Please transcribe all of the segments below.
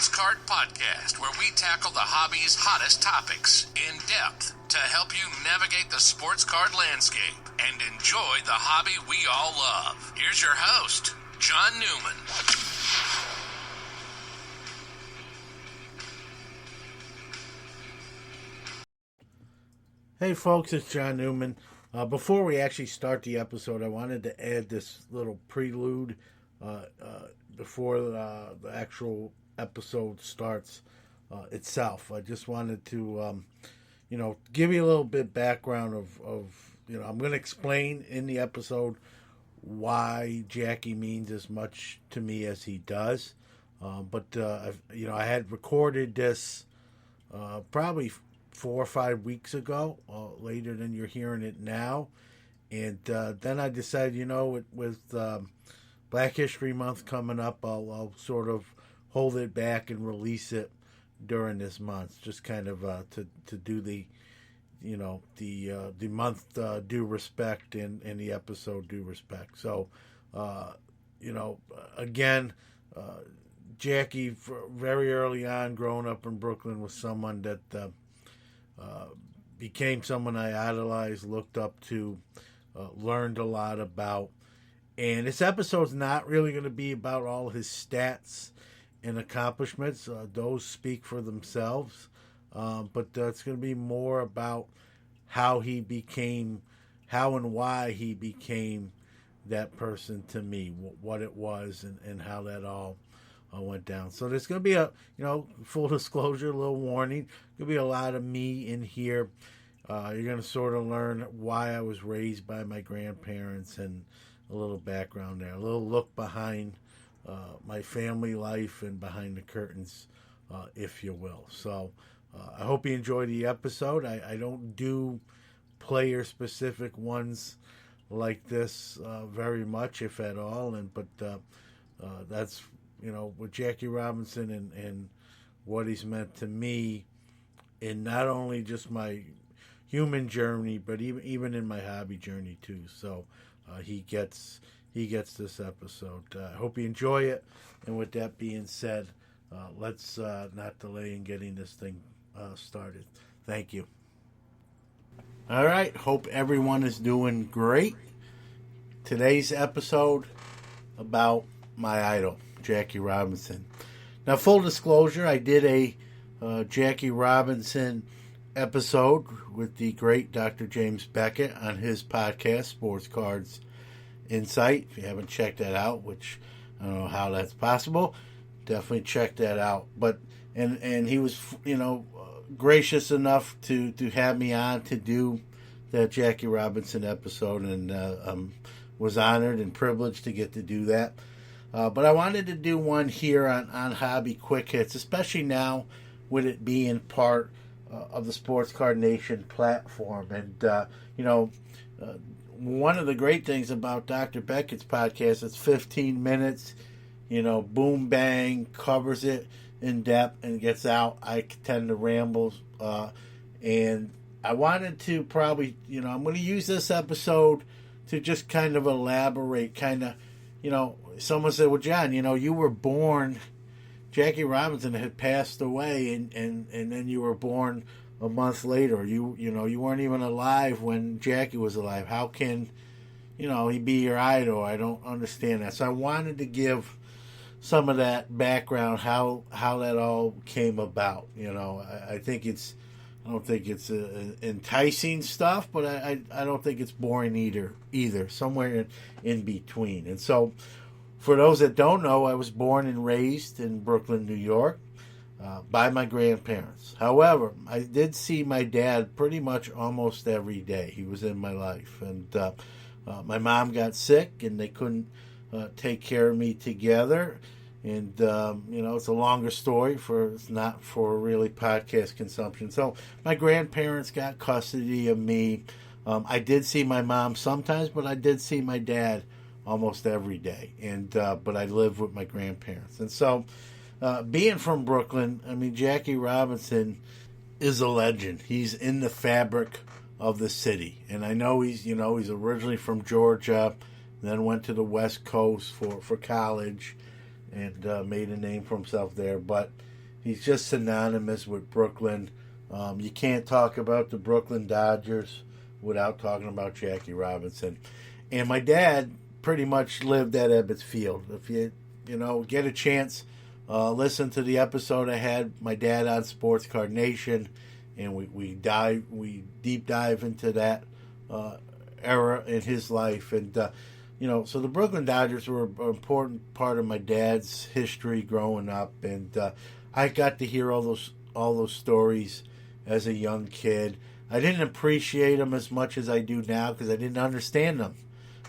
Sports Card Podcast, where we tackle the hobby's hottest topics in depth to help you navigate the sports card landscape and enjoy the hobby we all love. Here's your host, John Newman. Hey folks, it's John Newman. Before we actually start the episode, I wanted to add this little prelude before the actual episode starts itself. I just wanted to, give you a little bit background of I'm going to explain in the episode why Jackie means as much to me as he does. But I had recorded this probably 4 or 5 weeks ago, later than you're hearing it now. And then I decided, with Black History Month coming up, I'll sort of hold it back and release it during this month, just kind of to do the month due respect and the episode due respect. So, again, Jackie, very early on, growing up in Brooklyn, was someone that became someone I idolized, looked up to, learned a lot about. And this episode's not really going to be about all his stats and accomplishments. Those speak for themselves. But it's going to be more about how and why he became that person to me, what it was, and how that all went down. So there's going to be a, full disclosure, a little warning. There'll be a lot of me in here. You're going to sort of learn why I was raised by my grandparents and a little background there, a little look behind my family life and behind the curtains, if you will. So I hope you enjoy the episode. I don't do player-specific ones like this very much, if at all. But that's, with Jackie Robinson and what he's meant to me in not only just my human journey, but even in my hobby journey too. So he gets this episode. I hope you enjoy it. And with that being said, let's not delay in getting this thing started. Thank you. All right. Hope everyone is doing great. Today's episode about my idol, Jackie Robinson. Now, full disclosure, I did a Jackie Robinson episode with the great Dr. James Beckett on his podcast, Sports Cards Insight. If you haven't checked that out, which I don't know how that's possible, definitely check that out. But and he was gracious enough to have me on to do that Jackie Robinson episode, and was honored and privileged to get to do that. But I wanted to do one here on Hobby Quick Hits, especially now with it being part of the Sports Card Nation platform. And, one of the great things about Dr. Beckett's podcast, it's 15 minutes, boom, bang, covers it in depth and gets out. I tend to ramble. And I wanted to probably, I'm going to use this episode to just kind of elaborate, someone said, well, John, you were born, Jackie Robinson had passed away, and then you were born a month later. You weren't even alive when Jackie was alive. How can, he be your idol? I don't understand that. So I wanted to give some of that background, how that all came about. I don't think it's enticing stuff, but I don't think it's boring either. Somewhere in between. And so, for those that don't know, I was born and raised in Brooklyn, New York, by my grandparents. However, I did see my dad pretty much almost every day. He was in my life. And my mom got sick, and they couldn't take care of me together. And, it's a longer story, it's not for really podcast consumption. So my grandparents got custody of me. I did see my mom sometimes, but I did see my dad almost every day. And but I lived with my grandparents. And so being from Brooklyn, Jackie Robinson is a legend. He's in the fabric of the city. And I know he's originally from Georgia, then went to the West Coast for college, and made a name for himself there. But he's just synonymous with Brooklyn. You can't talk about the Brooklyn Dodgers without talking about Jackie Robinson. And my dad pretty much lived at Ebbets Field. If you get a chance, listen to the episode I had my dad on Sports Card Nation, and we deep dive into that era in his life. And so the Brooklyn Dodgers were an important part of my dad's history growing up, and I got to hear all those stories as a young kid. I didn't appreciate them as much as I do now because I didn't understand them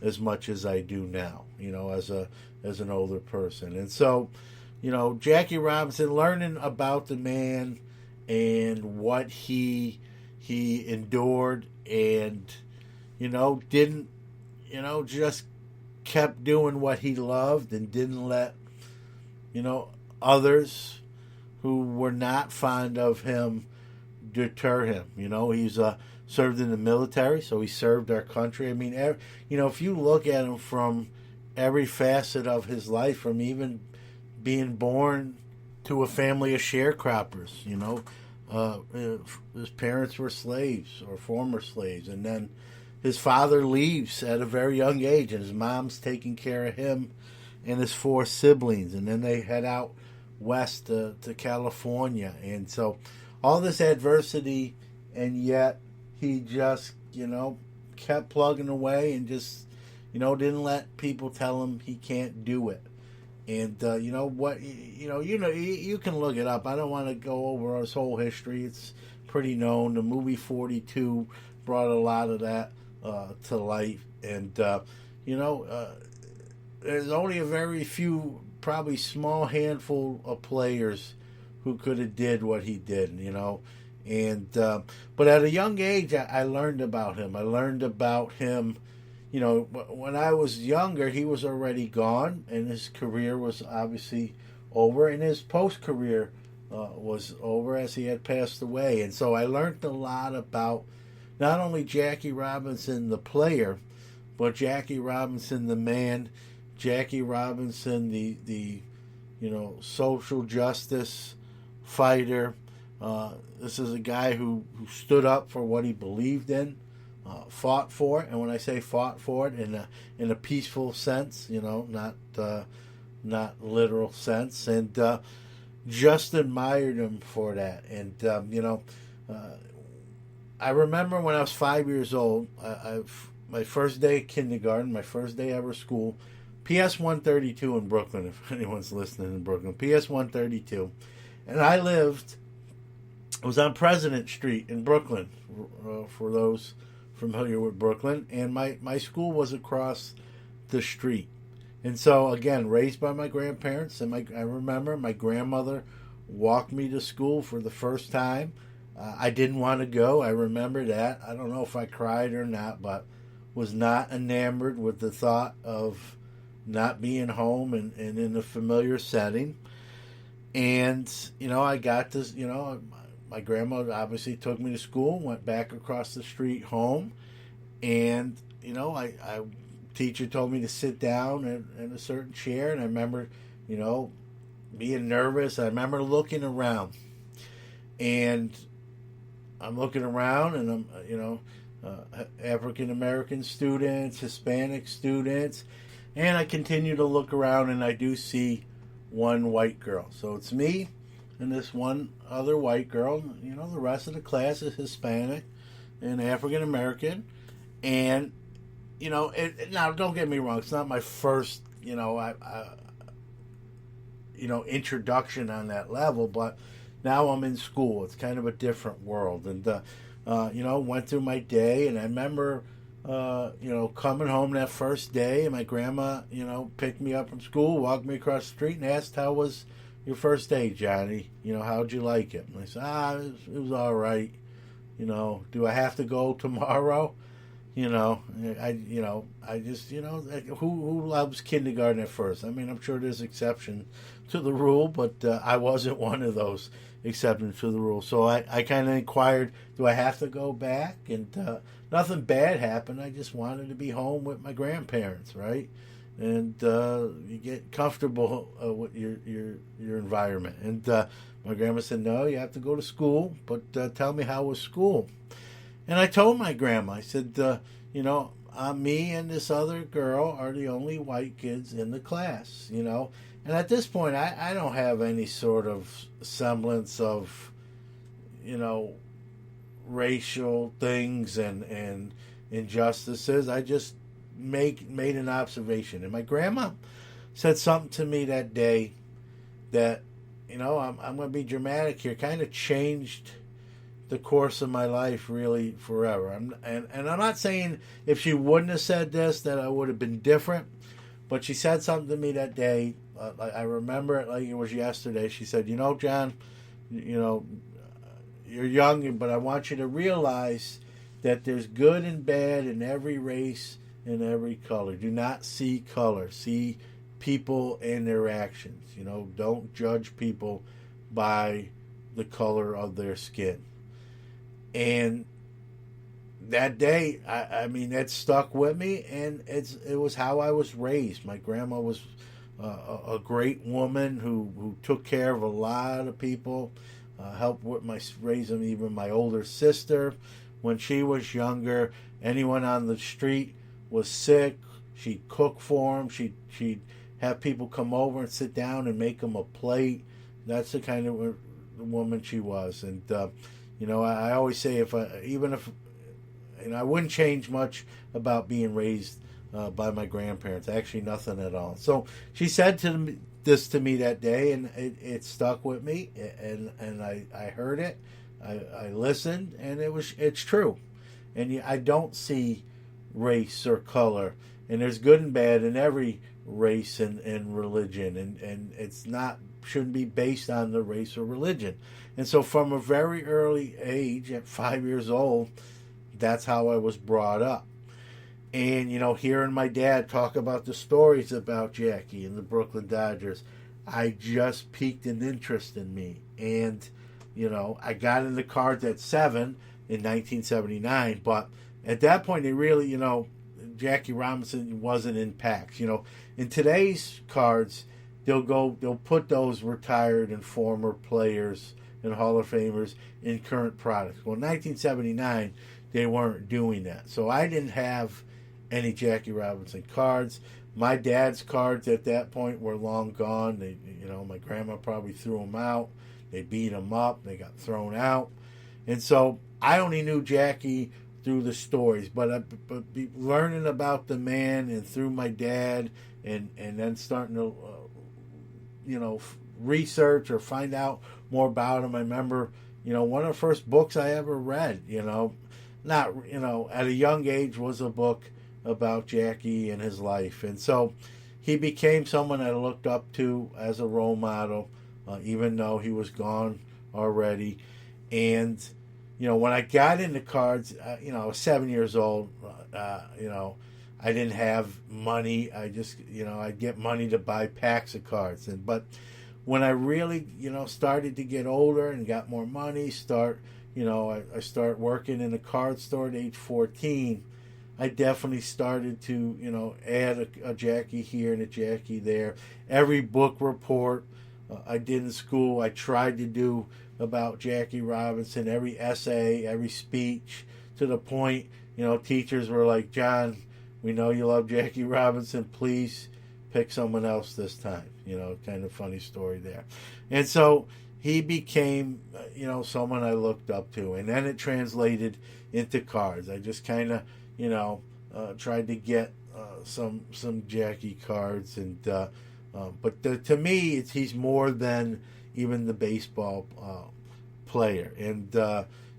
as much as I do now, as an older person. And so, Jackie Robinson, learning about the man and what he endured, and didn't just kept doing what he loved and didn't let others who were not fond of him deter him. He's served in the military, so he served our country. I mean, if you look at him from every facet of his life, from even being born to a family of sharecroppers, his parents were slaves or former slaves, and then his father leaves at a very young age, and his mom's taking care of him and his 4 siblings, and then they head out west to California. And so all this adversity, and yet he just, kept plugging away and just, didn't let people tell him he can't do it. And you can look it up. I don't want to go over his whole history. It's pretty known. The movie 42 brought a lot of that to life. And there's only a very few, probably small handful of players who could have did what he did, And but at a young age, I learned about him. I learned about him. When I was younger, he was already gone, and his career was obviously over, and his post-career was over as he had passed away. And so I learned a lot about not only Jackie Robinson, the player, but Jackie Robinson, the man, Jackie Robinson, the social justice fighter. This is a guy who stood up for what he believed in, fought for it, and when I say fought for it, in a peaceful sense, not literal sense, and just admired him for that. And I remember when I was 5 years old, my first day of kindergarten, my first day ever school, PS 132 in Brooklyn, if anyone's listening in Brooklyn, PS 132, and I was on President Street in Brooklyn, for those familiar with Brooklyn, and my school was across the street. And so, again, raised by my grandparents, and I remember my grandmother walked me to school for the first time. I didn't want to go. I remember that. I don't know if I cried or not, but was not enamored with the thought of not being home and in a familiar setting. And, I got this, my grandma obviously took me to school, went back across the street home, and, teacher told me to sit down in a certain chair, and I remember, being nervous. I remember looking around, and I'm looking around, and I'm, African American students, Hispanic students, and I continue to look around, and I do see one white girl. So it's me and this one other white girl. The rest of the class is Hispanic and African American, and now don't get me wrong, it's not my first introduction on that level, but now I'm in school. It's kind of a different world, and went through my day, and I remember coming home that first day, and my grandma picked me up from school, walked me across the street, and asked, "How was your first day, Johnny? How'd you like it?" And I said, it was all right. Do I have to go tomorrow? I just, who loves kindergarten at first? I mean, I'm sure there's exception to the rule, but I wasn't one of those exceptions to the rule. So I kind of inquired, do I have to go back? And nothing bad happened. I just wanted to be home with my grandparents, right? And you get comfortable with your environment. And My grandma said, no, you have to go to school, but tell me how was school. And I told my grandma, I said, me and this other girl are the only white kids in the class, And at this point, I don't have any sort of semblance of, racial things and injustices. I just made an observation. And my grandma said something to me that day that, I'm going to be dramatic here, kind of changed the course of my life really forever. And I'm not saying if she wouldn't have said this that I would have been different, but she said something to me that day. I remember it like it was yesterday. She said, John, you're young, but I want you to realize that there's good and bad in every race and every color. Do not see color. See people and their actions. Don't judge people by the color of their skin. And that day, I mean, that stuck with me, and it was how I was raised. My grandma was a great woman who took care of a lot of people, helped with raising even my older sister. When she was younger, anyone on the street was sick, she'd cook for them. She'd have people come over and sit down and make them a plate. That's the kind of woman she was. And I always say if I wouldn't change much about being raised by my grandparents. Actually, nothing at all. So she said this to me that day, and it stuck with me. And I heard it. I listened, and it's true. And I don't see race or color, and there's good and bad in every race and religion, and it's not shouldn't be based on the race or religion. And so from a very early age, at 5 years old, that's how I was brought up. And hearing my dad talk about the stories about Jackie and the Brooklyn Dodgers, I just piqued an interest in me. And I got into cards at 7 in 1979, but at that point it really, Jackie Robinson wasn't in packs. In today's cards, they'll put those retired and former players and Hall of Famers in current products. Well, in 1979, they weren't doing that. So I didn't have any Jackie Robinson cards. My dad's cards at that point were long gone. My grandma probably threw them out. They beat them up. They got thrown out. And so I only knew Jackie through the stories, but learning about the man and through my dad, and then starting to research or find out more about him. I remember one of the first books I ever read, not at a young age, was a book about Jackie and his life. And so he became someone I looked up to as a role model, even though he was gone already. And when I got into cards, I was 7 years old. I didn't have money. I just, I'd get money to buy packs of cards. But when I really, started to get older and got more money, I start working in a card store at age 14. I definitely started to, add a Jackie here and a Jackie there. Every book report I did in school, I tried to do about Jackie Robinson, every essay, every speech, to the point, teachers were like, John, we know you love Jackie Robinson, please pick someone else this time. Kind of funny story there. And so he became, someone I looked up to. And then it translated into cards. I just kind of, tried to get some Jackie cards. And but to me, he's more than even the baseball player. And,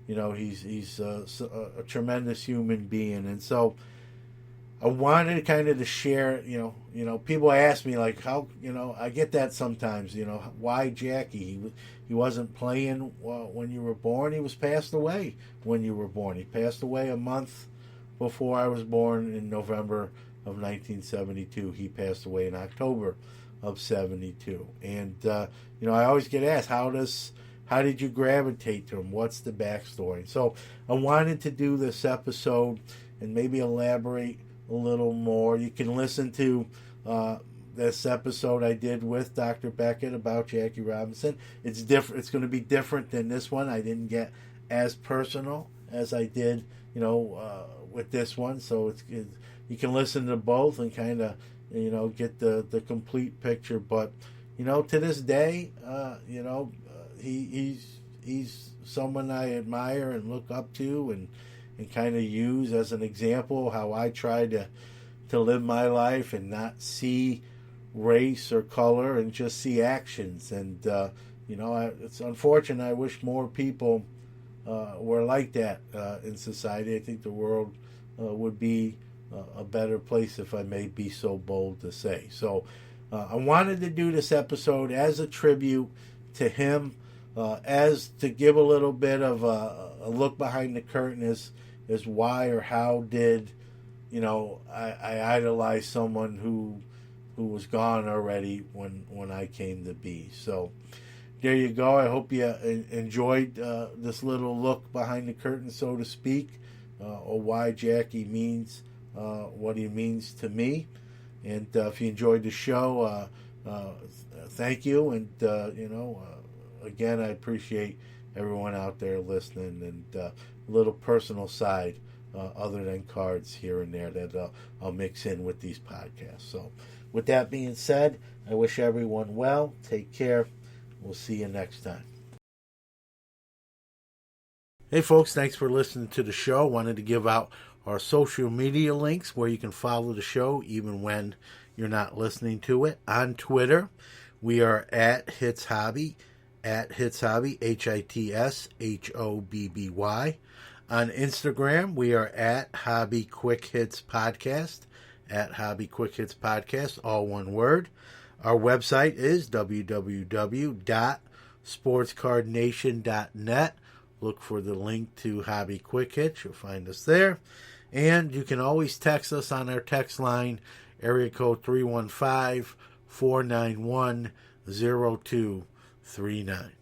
he's a tremendous human being. And so I wanted kind of to share, people ask me like, how, I get that sometimes, why Jackie? He wasn't playing when you were born. He was passed away when you were born. He passed away a month before I was born in November of 1972. He passed away in October of 72. And, I always get asked, how did you gravitate to him? What's the backstory? So I wanted to do this episode and maybe elaborate a little more. You can listen to this episode I did with Dr. Beckett about Jackie Robinson. It's different. It's going to be different than this one. I didn't get as personal as I did, with this one. So you can listen to both and kind of, get the complete picture. But, to this day, he's someone I admire and look up to and kind of use as an example how I try to live my life and not see race or color and just see actions. And it's unfortunate. I wish more people were like that in society. I think the world would be a better place, if I may be so bold to say. So I wanted to do this episode as a tribute to him, as to give a little bit of a look behind the curtain as why or how did I idolized someone who was gone already when I came to be. So there you go. I hope you enjoyed this little look behind the curtain, so to speak, or why Jackie means what he means to me. And if you enjoyed the show, thank you. And again, I appreciate everyone out there listening, and a little personal side other than cards here and there that I'll mix in with these podcasts. So with that being said, I wish everyone well. Take care. We'll see you next time. Hey folks, thanks for listening to the show. Wanted to give out our social media links where you can follow the show even when you're not listening to it. On Twitter, we are at Hits Hobby, HitsHobby, HITSHOBBY. On Instagram, we are at Hobby Quick Hits Podcast, at Hobby Quick Hits Podcast, all one word. Our website is www.sportscardnation.net. Look for the link to Hobby Quick Hits. You'll find us there. And you can always text us on our text line, area code 315-491-0239.